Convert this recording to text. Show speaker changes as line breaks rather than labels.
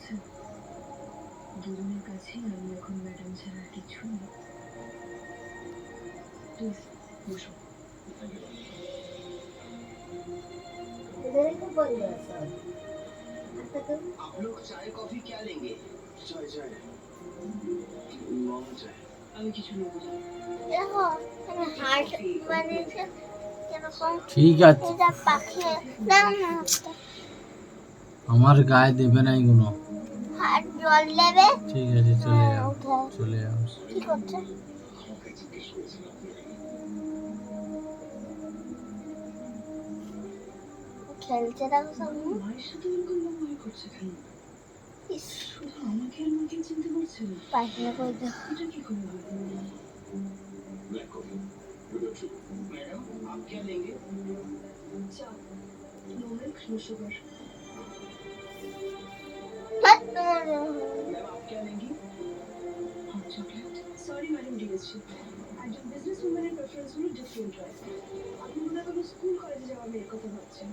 বলছেন দুজনের কাছেই আমি এখন ম্যাডাম ছাড়া আর কিছু নেই। প্লিজ বসো।
इधर ही तो बन गया सब। आता तो
आप लोग चाय कॉफी क्या लेंगे? चाय चाय नॉर्मल चाय।
আমি কিছু নেবো না।
देखो मैंने हार्ट बने से এরকম
ঠিক আছে,
এটা পাখি নাম না
আমার গায়ে দেবে না এগুলো।
হাত জল দেবে।
ঠিক আছে, চলে যাও,
উঠাও।
চলে যাও।
কি করছে? খেলছে দেখো সামনে।
মায়ের সাথে এরকম ব্যবহার করছে কেন?
ইস
শুধু আমাকে আর মাকে চিনতে পারছে না।
পাখি করে দাও।
এটা কি করে হয়?
Black coffee with T. Madam आप क्या लेंगे?
চা, নো মিল্ক নো সুগার।
হাত তোমার
मैम आप क्या लेंगी?
Hot chocolate. Sorry madam DSC, একজন বিজনেস উম্যানের প্রেফারেন্স হলো ডিফারেন্ট হয়। আপনি মনে হয় কোনো স্কুল কলেজে যাওয়া মেয়ের কথা ভাবছেন।